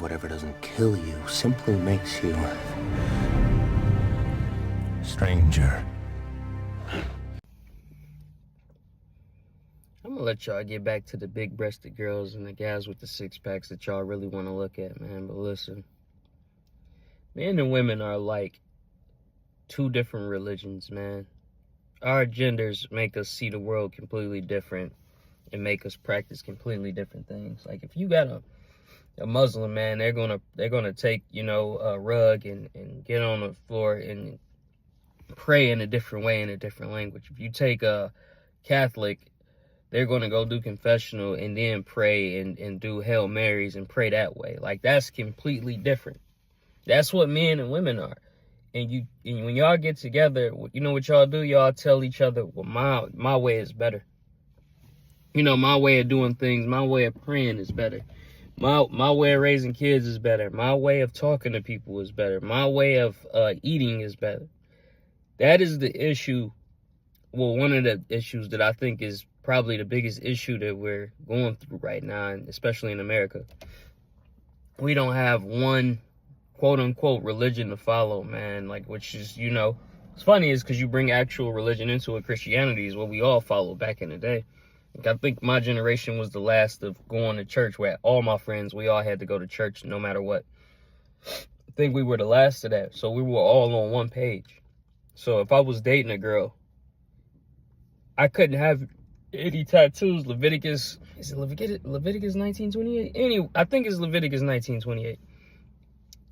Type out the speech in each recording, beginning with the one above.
whatever doesn't kill you simply makes you stranger. I'm gonna let y'all get back to the big-breasted girls and the guys with the six-packs that y'all really want to look at, man. But listen, men and women are like two different religions, man. Our genders make us see the world completely different and make us practice completely different things. Like if you got a Muslim, man, they're gonna take, a rug and get on the floor and pray in a different way, in a different language. If you take a Catholic, they're going to go do confessional and then pray and do Hail Marys and pray that way. Like, that's completely different. That's what men and women are. And when y'all get together, you know what y'all do? Y'all tell each other, well, my way is better. My way of doing things, my way of praying is better. My way of raising kids is better. My way of talking to people is better. My way of eating is better. That is the issue. Well, one of the issues that I think is probably the biggest issue that we're going through right now, and especially in America. We don't have one quote-unquote religion to follow, man. Like, which is, it's funny is because you bring actual religion into it. Christianity is what we all followed back in the day. Like, I think my generation was the last of going to church, where all my friends, we all had to go to church no matter what. I think we were the last of that. So we were all on one page. So if I was dating a girl, I couldn't have any tattoos. Leviticus 1928? Anyway, I think it's Leviticus 1928.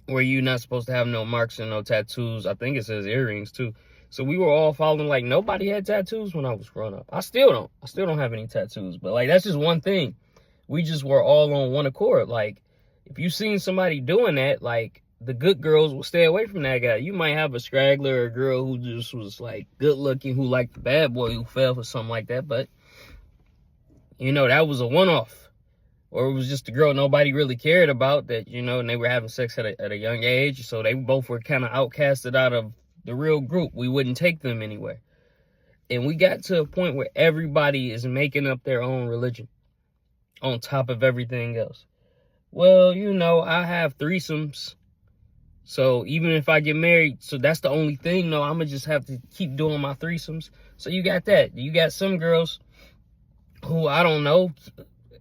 Where you're not supposed to have no marks and no tattoos. I think it says earrings too. So we were all following, like, nobody had tattoos when I was growing up. I still don't have any tattoos. But, like, that's just one thing. We just were all on one accord. Like, if you seen somebody doing that, like, the good girls will stay away from that guy. You might have a straggler or a girl who just was, like, good looking, who liked the bad boy, who fell for something like that. But, that was a one-off. Or it was just a girl nobody really cared about that, and they were having sex at a young age. So they both were kind of outcasted out of the real group. We wouldn't take them anywhere. And we got to a point where everybody is making up their own religion on top of everything else. Well, I have threesomes. So even if I get married, so that's the only thing, no, I'm going to just have to keep doing my threesomes. So you got that. You got some girls who, I don't know,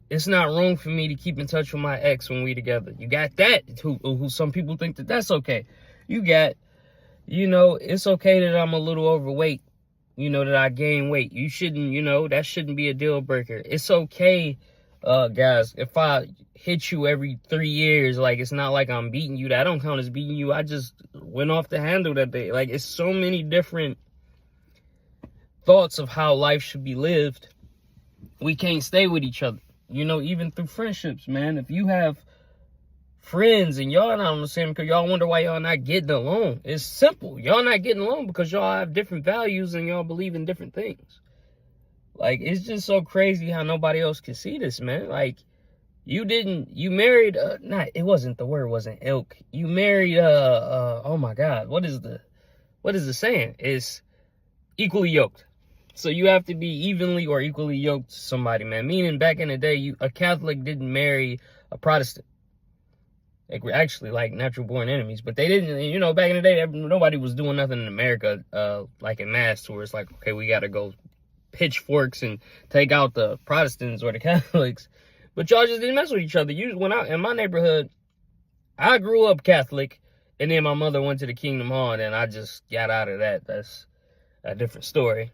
it's not wrong for me to keep in touch with my ex when we together. You got that, who some people think that that's okay. You got, it's okay that I'm a little overweight, that I gain weight. You shouldn't, that shouldn't be a deal breaker. It's okay, guys, if I hit you every 3 years, like, it's not like I'm beating you. That don't count as beating you. I just went off the handle that day. Like, it's so many different thoughts of how life should be lived. We can't stay with each other, even through friendships, man. If you have friends and y'all not on the same, because y'all wonder why y'all not getting along. It's simple. Y'all not getting along because y'all have different values and y'all believe in different things. Like, it's just so crazy how nobody else can see this, man. Like, you married, it wasn't ilk. You married, oh my God, what is the saying? It's equally yoked. So you have to be evenly or equally yoked to somebody, man. Meaning back in the day, a Catholic didn't marry a Protestant. Like, we're actually like natural born enemies, but they didn't, back in the day, nobody was doing nothing in America, like in mass, where it's like, okay, we got to go pitchforks and take out the Protestants or the Catholics. But y'all just didn't mess with each other. When in my neighborhood, I grew up Catholic, and then my mother went to the Kingdom Hall, and I just got out of that. That's a different story.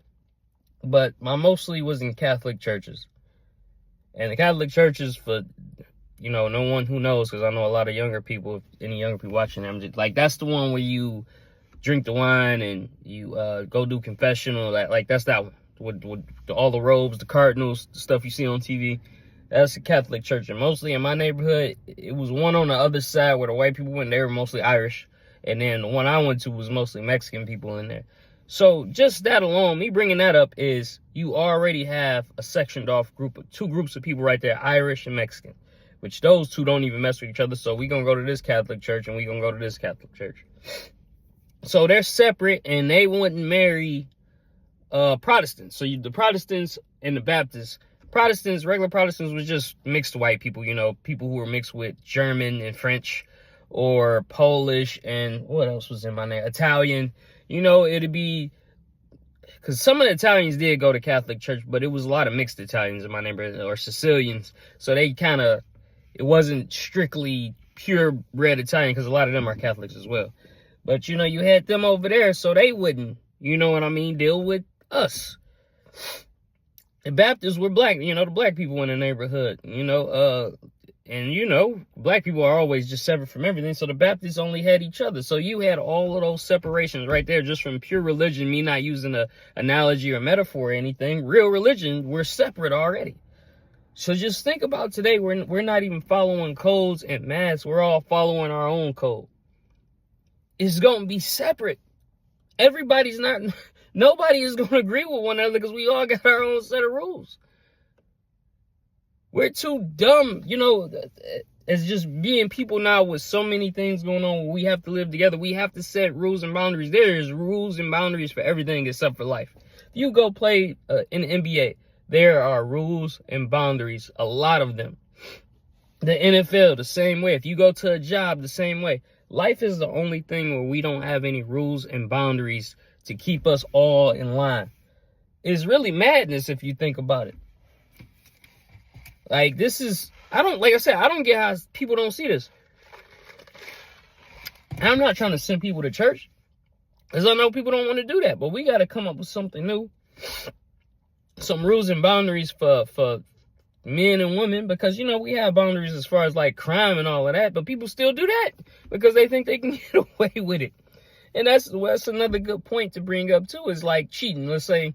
But I mostly was in Catholic churches. And the Catholic churches, for, no one who knows, because I know a lot of younger people, any younger people watching them, just, like, that's the one where you drink the wine and you go do confessional. Like that's that one. With all the robes, the cardinals, the stuff you see on TV. That's a Catholic church. And mostly in my neighborhood, it was one on the other side where the white people went. They were mostly Irish. And then the one I went to was mostly Mexican people in there. So just that alone, me bringing that up, is you already have a sectioned off two groups of people right there, Irish and Mexican, which those two don't even mess with each other. So we going to go to this Catholic church and we going to go to this Catholic church. So they're separate and they wouldn't marry Protestants. So the Protestants and the Baptists Protestants, regular Protestants, was just mixed white people, people who were mixed with German and French, or Polish, and what else was in my name? Italian. It'd be, because some of the Italians did go to Catholic church, but it was a lot of mixed Italians in my neighborhood, or Sicilians. So they it wasn't strictly purebred Italian, because a lot of them are Catholics as well. But, you had them over there, so they wouldn't, deal with us. The Baptists were black, the black people in the neighborhood, and black people are always just separate from everything. So the Baptists only had each other. So you had all of those separations right there, just from pure religion, me not using an analogy or metaphor or anything. Real religion, we're separate already. So just think about today, we're not even following codes and mass. We're all following our own code. It's going to be separate. Nobody is going to agree with one another, because we all got our own set of rules. We're too dumb, as just being people now with so many things going on. We have to live together. We have to set rules and boundaries. There is rules and boundaries for everything except for life. If you go play in the NBA, there are rules and boundaries, a lot of them. The NFL, the same way. If you go to a job, the same way. Life is the only thing where we don't have any rules and boundaries to keep us all in line. It's really madness if you think about it. Like, I don't get how people don't see this. I'm not trying to send people to church, because I know people don't want to do that, but we got to come up with something new. Some rules and boundaries for men and women, because, we have boundaries as far as like crime and all of that, but people still do that because they think they can get away with it. And that's another good point to bring up too, is like cheating. Let's say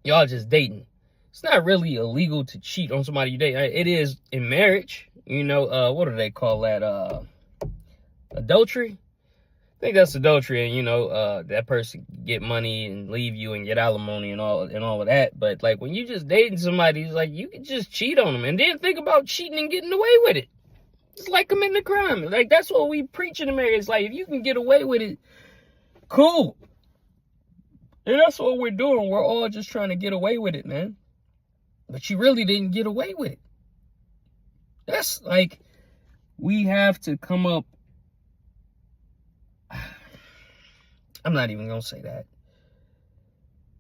y'all just dating. It's not really illegal to cheat on somebody you date. It is in marriage. What do they call that? Adultery? I think that's adultery. And, that person get money and leave you and get alimony and all of that. But like when you just dating somebody, it's like you can just cheat on them and then think about cheating and getting away with it. It's like committing a crime. Like, that's what we preach in the marriage. It's like, if you can get away with it, cool. And that's what we're doing. We're all just trying to get away with it, man. But you really didn't get away with it. That's like, we have to come up. I'm not even going to say that.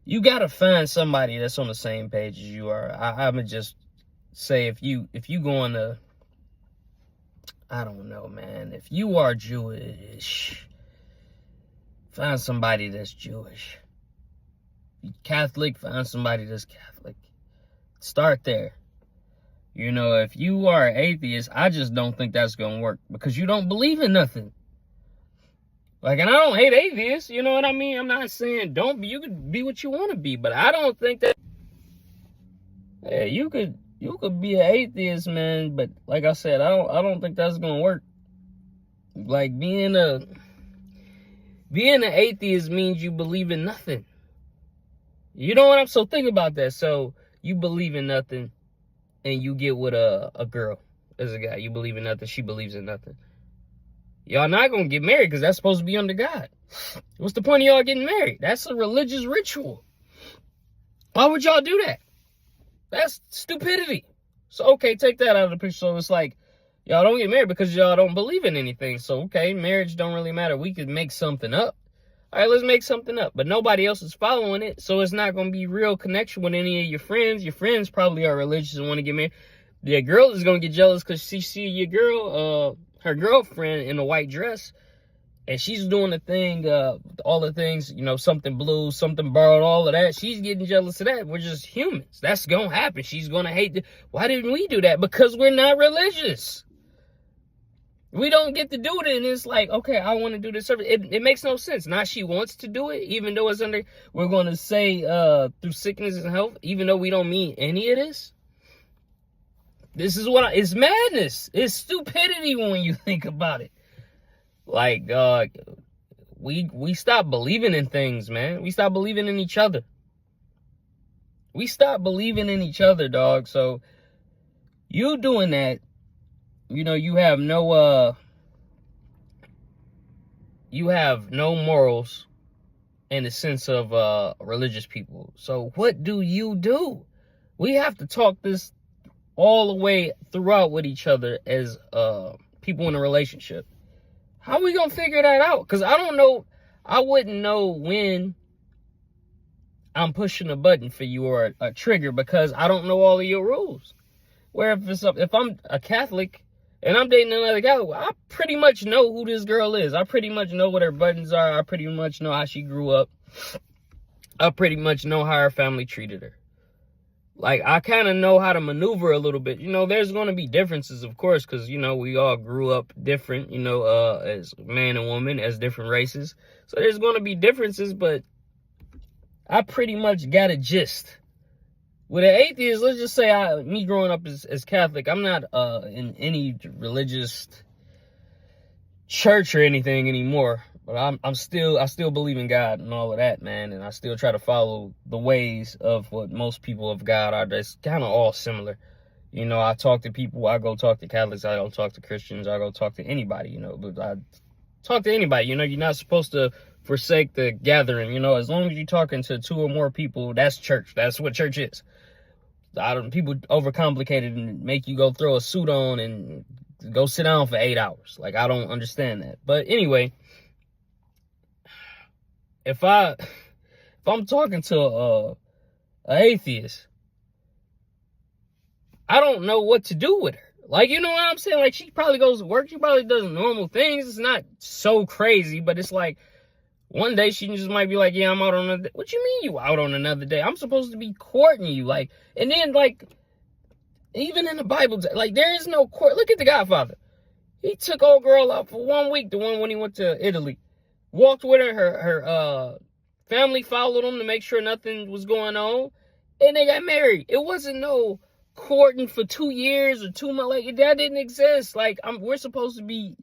You got to find somebody that's on the same page as you are. I'm going to just say, if you go on the, I don't know, man. If you are Jewish, find somebody that's Jewish. Catholic, find somebody that's Catholic. Start there. If you are an atheist, I just don't think that's going to work, because you don't believe in nothing. Like, and I don't hate atheists, you know what I mean? I'm not saying don't be, you could be what you want to be, but I don't think that, yeah, you could be an atheist, man, but like I said, I don't think that's going to work. Like, being an atheist means you believe in nothing. You know what so think about that. So you believe in nothing, and you get with a girl as a guy. You believe in nothing, she believes in nothing. Y'all not gonna get married, because that's supposed to be under God. What's the point of y'all getting married? That's a religious ritual. Why would y'all do that? That's stupidity. So, okay, take that out of the picture. So it's like, y'all don't get married because y'all don't believe in anything. So, okay, marriage don't really matter. We could make something up. All right, let's make something up. But nobody else is following it, so it's not going to be real connection with any of your friends. Your friends probably are religious and want to get married. The girl is going to get jealous because she see your girl, her girlfriend in a white dress, and she's doing the thing, all the things, something blue, something borrowed, all of that. She's getting jealous of that. We're just humans. That's going to happen. She's going to hate it. Why didn't we do that? Because we're not religious. We don't get to do it, and it's like, okay, I want to do this service. It makes no sense. Now she wants to do it, even though it's under, we're going to say, through sickness and health, even though we don't mean any of this. This is it's madness. It's stupidity when you think about it. Like, we stop believing in things, man. We stop believing in each other. We stop believing in each other, dog. So, you doing that, you have no morals in the sense of religious people. So what do? We have to talk this all the way throughout with each other as people in a relationship. How are we gonna figure that out? Because I don't know. I wouldn't know when I'm pushing a button for you or a trigger because I don't know all of your rules. Where if I'm a Catholic and I'm dating another guy, I pretty much know who this girl is. I pretty much know what her buttons are. I pretty much know how she grew up. I pretty much know how her family treated her. Like, I kind of know how to maneuver a little bit. You know, there's going to be differences, of course, because, you know, we all grew up different, you know, as man and woman, as different races. So there's going to be differences, but I pretty much got a gist. With an atheist, let's just say me growing up as Catholic, I'm not in any religious church or anything anymore. But I still believe in God and all of that, man. And I still try to follow the ways of what most people of God are. That's kind of all similar. You know, I talk to people. I go talk to Catholics. I don't talk to Christians. I go talk to anybody, you know. But I talk to anybody. You know, you're not supposed to forsake the gathering. You know, as long as you're talking to 2 or more people, that's church. That's what church is. People overcomplicate it and make you go throw a suit on and go sit down for 8 hours. Like, I don't understand that. But anyway, if I'm talking to a atheist, I don't know what to do with her. Like, you know what I'm saying? Like, she probably goes to work. She probably does normal things. It's not so crazy, but it's like one day she just might be like, yeah, I'm out on another day. What you mean you out on another day? I'm supposed to be courting you. Like, and then, like, even in the Bible, like, there is no court. Look at the Godfather. He took old girl out for 1 week, the one when he went to Italy. Walked with her. Her family followed him to make sure nothing was going on. And they got married. It wasn't no courting for 2 years or 2 months. Like, that didn't exist. Like, we're supposed to be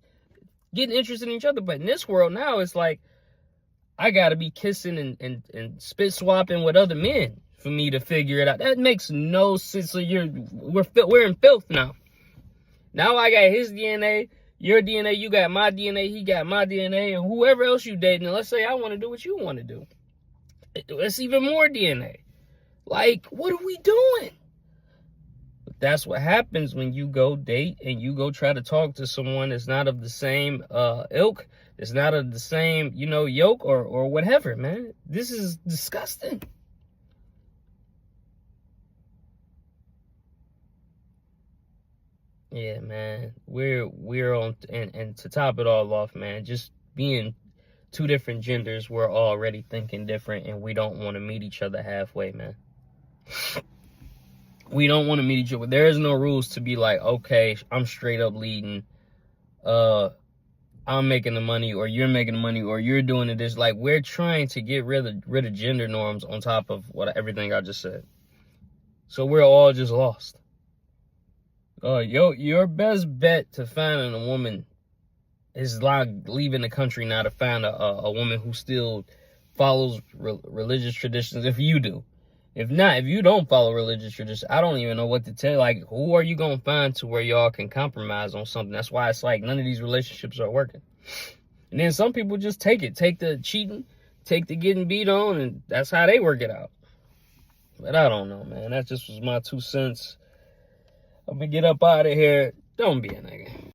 getting interested in each other. But in this world now, it's like, I got to be kissing and spit swapping with other men for me to figure it out. That makes no sense. So we're in filth now. Now I got his DNA, your DNA, you got my DNA, he got my DNA, and whoever else you dating, let's say I want to do what you want to do. It's even more DNA. Like, what are we doing? But that's what happens when you go date and you go try to talk to someone that's not of the same ilk. It's not of the same, you know, yoke or whatever, man. This is disgusting. Yeah, man. We're on, and to top it all off, man, just being 2 different genders, we're already thinking different, and we don't want to meet each other halfway, man. We don't want to meet each other. There is no rules to be like, okay, I'm straight up leading. I'm making the money, or you're making the money, or you're doing it. It's like we're trying to get rid of gender norms on top of everything I just said. So we're all just lost. Your best bet to finding a woman is like leaving the country now to find a woman who still follows religious traditions. If you do. If not, if you don't follow religious traditions, I don't even know what to tell you. Like, who are you going to find to where y'all can compromise on something? That's why it's like none of these relationships are working. And then some people just take the cheating, take the getting beat on, and that's how they work it out. But I don't know, man. That just was my 2 cents. I'm going to get up out of here. Don't be a nigga.